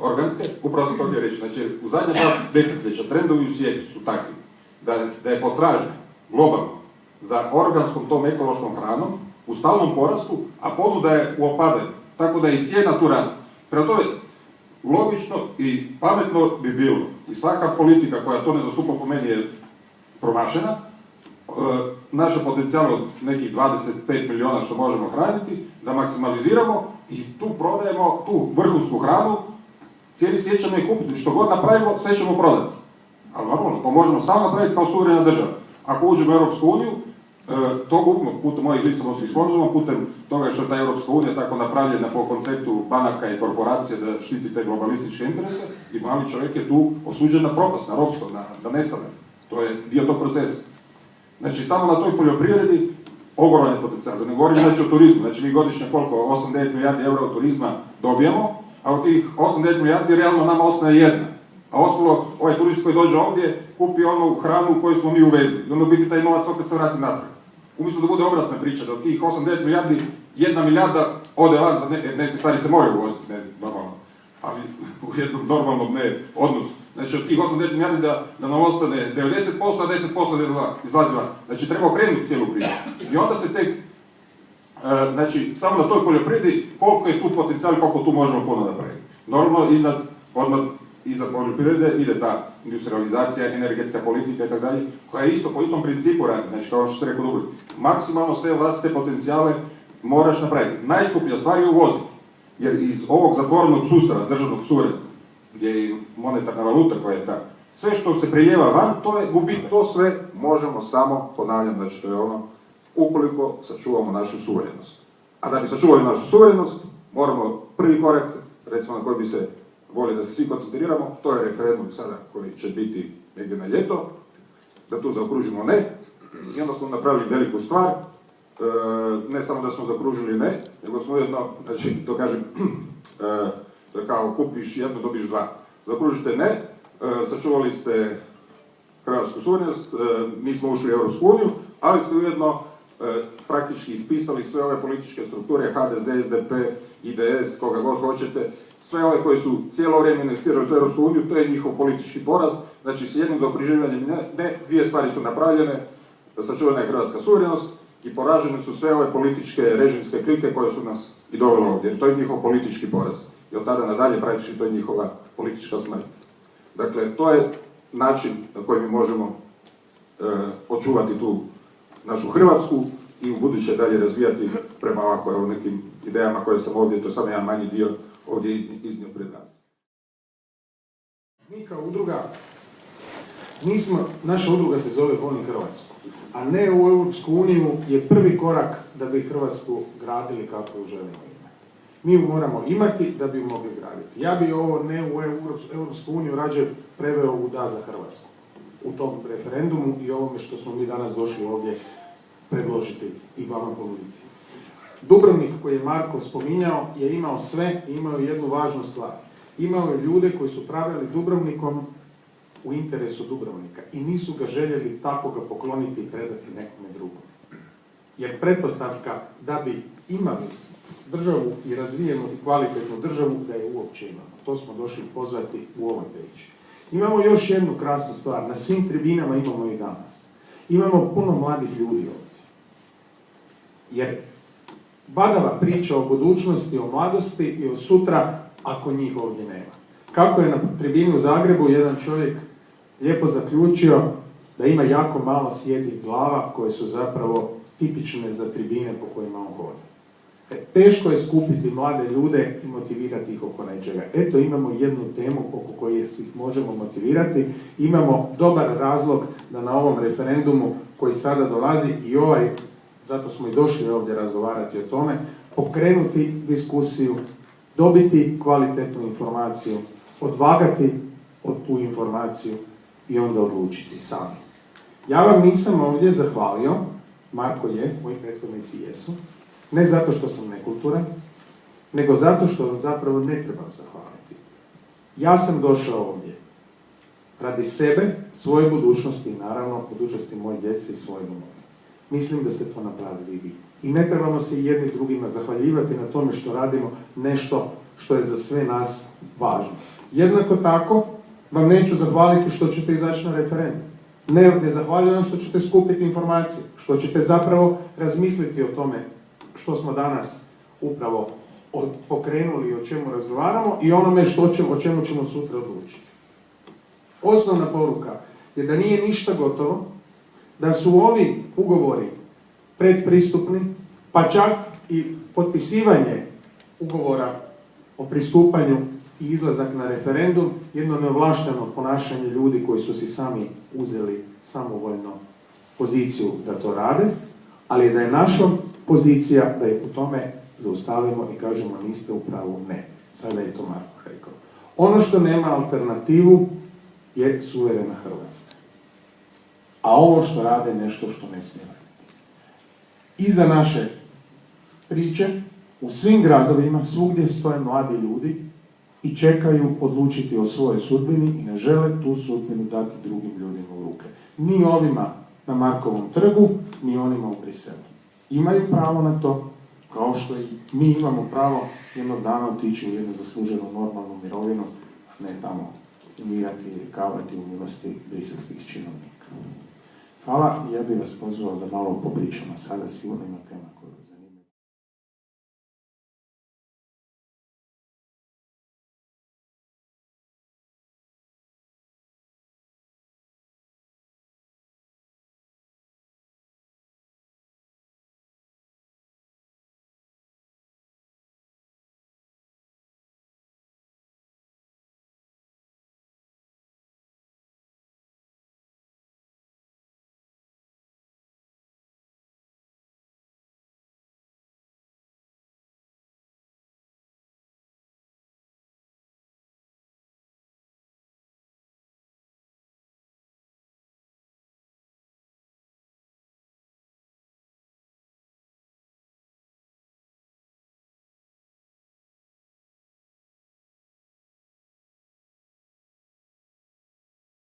organske, upravo sam to gdje reći. Znači, u zadnje 2 desetljeća trendovi u svijetu su takvi da je potražnja globalno za organskom tom ekološkom hranom u stalnom porastu, a ponuda je u opadanju. Tako da i cijena tu raste. Prema tome, logično i pametno bi bilo, i svaka politika koja to ne zastupa po meni je promašena, naše potencijale od nekih 25 miliona što možemo hraniti, da maksimaliziramo i tu prodajemo tu vrhunsku hranu, cijeli svijet ćemo je kupiti, što god napravimo, sve ćemo prodati. Ali normalno, to možemo samo napraviti kao suverena država. Ako uđemo u Europsku uniju, to kupimo putem mojih Lisabonskih sporazuma, putem toga što je ta Europska unija tako napravljena po konceptu banaka i korporacije da štiti te globalističke interese, i mali čovjek je tu osuđen na propast, na ropstvo, da nestane. To je dio tog procesa. Znači, samo na toj poljoprivredi ogroman je potencijal. Da ne govorim znači o turizmu. Znači, mi godišnje koliko? 8-9 milijardi eura od turizma dobijemo, a od tih 8-9 milijardi realno nama ostaje jedna. A ostalo, ovaj turist koji dođe ovdje, kupi onu hranu koju smo mi uvezli. I onda u biti taj novac opet se vrati natrag. Umjesto da bude obratna priča, da od tih 8-9 milijardi, 1 milijarda ode van, jer neke stvari se moraju uvoziti, ne normalno, ali u jednom normalnom ne odnosu. Znači, od tih 8-9 milijardi da nam ostane 90%, a 10% izlazi van. Znači, treba okrenuti cijelu priču. I onda se tek, znači, samo na toj poljoprivredi, koliko je tu potencijal, koliko tu možemo puno napraviti. Normalno, odmah iza poljoprivrede ide ta industrializacija, energetska politika i tako dalje, koja je isto po istom principu radi. Znači, kao što se rekao dobro, maksimalno sve vlastite potencijale moraš napraviti. Najskuplja stvar je uvoziti. Jer iz ovog zatvorenog sustava, državnog suverenog, gdje je monetarna valuta koja je ta, sve što se prelijeva van, to je gubit. To sve možemo samo, ponavljam, znači to je ono, ukoliko sačuvamo našu suverenost. A da bi sačuvali našu suverenost, moramo prvi korak, recimo na koji bi se volio da se svi koncentriramo, to je referendum sada koji će biti negdje na ljeto, da tu zaokružimo ne, i onda smo napravili veliku stvar, ne samo da smo zaokružili ne, nego smo ujedno, znači to kažem, kao kupiš jedno, dobiš dva. Zaokružite ne, sačuvali ste hrvatsku suverenost, nismo ušli u Europsku uniju, ali ste ujedno praktički ispisali sve ove političke strukture, HDZ, SDP, IDS, koga god hoćete, sve ove koji su cijelo vrijeme investirali u Europsku uniju, to je njihov politički poraz. Znači, s jednim zaokruživanjem ne, dvije stvari su napravljene, sačuvana je hrvatska suverenost i poražene su sve ove političke režimske klike koje su nas i dovele ovdje, jer to je njihov politički poraz. I od tada nadalje praktički to je njihova politička smrt. Dakle, to je način na koji mi možemo očuvati tu našu Hrvatsku i u buduće dalje razvijati prema ovako nekim idejama koje sam ovdje, to je samo jedan manji dio ovdje iznio pred nas. Mi kao udruga, naša udruga se zove Volim Hrvatsku, a ne u Europsku uniju je prvi korak da bi Hrvatsku gradili kako ju želimo imati. Mi ju moramo imati da bi ju mogli graditi. Ja bi ovo ne u Europsku uniju rađe preveo u da za Hrvatsku. U tom referendumu i ovome što smo mi danas došli ovdje predložiti i vama ponuditi. Dubrovnik koji je Marko spominjao je imao sve i imao jednu važnu stvar. Imao je ljude koji su pravili Dubrovnikom u interesu Dubrovnika i nisu ga željeli tako ga pokloniti i predati nekome drugom. Jer pretpostavka da bi imali državu i razvijenu i kvalitetnu državu da je uopće imamo. To smo došli pozvati u ovoj priči. Imamo još jednu krasnu stvar. Na svim tribinama imamo i danas. Imamo puno mladih ljudi ovdje. Jer badava priča o budućnosti, o mladosti i o sutra ako njih ovdje nema. Kako je na tribini u Zagrebu jedan čovjek lijepo zaključio da ima jako malo sjedih glava koje su zapravo tipične za tribine po kojima on hoda. Teško je skupiti mlade ljude i motivirati ih oko nečega. Eto, imamo jednu temu oko koje ih možemo motivirati. Imamo dobar razlog da na ovom referendumu koji sada dolazi i zato smo i došli ovdje razgovarati o tome, pokrenuti diskusiju, dobiti kvalitetnu informaciju, odvagati od tu informaciju i onda odlučiti sami. Ja vam nisam ovdje zahvalio, Marko je, moji prethodnici jesu, ne zato što sam nekulturan, nego zato što vam zapravo ne trebam zahvaliti. Ja sam došao ovdje radi sebe, svoje budućnosti i naravno budućnosti moje djece i svoje domovine. Mislim da ste to napravili i vi. I ne trebamo se jedni drugima zahvaljivati na tome što radimo nešto što je za sve nas važno. Jednako tako vam neću zahvaliti što ćete izaći na referendum. Ne zahvaljujem vam što ćete skupiti informacije, što ćete zapravo razmisliti o tome što smo danas upravo pokrenuli i o čemu razgovaramo i onome o čemu ćemo sutra odlučiti. Osnovna poruka je da nije ništa gotovo, da su ovi ugovori predpristupni, pa čak i potpisivanje ugovora o pristupanju i izlazak na referendum, jedno neovlašteno ponašanje ljudi koji su si sami uzeli samovoljno poziciju da to rade, ali da je naša pozicija da ih u tome zaustavimo i kažemo niste u pravu, ne. Sada je to Marko rekao. Ono što nema alternativu je suverena Hrvatska. A ovo što rade nešto što ne smije raditi. Iza naše priče u svim gradovima svugdje stoje mladi ljudi i čekaju odlučiti o svojoj sudbini i ne žele tu sudbinu dati drugim ljudima u ruke. Ni ovima na Markovom trgu, ni onima u Briselu. Imaju pravo na to, kao što i mi imamo pravo jednog dana otići u jednu zasluženu normalnu mirovinu, a ne tamo umirati i rikavati u milosti briselskih činovnika. Hvala i ja bih vas pozvao da malo popričamo sada, sigurno ima tema koju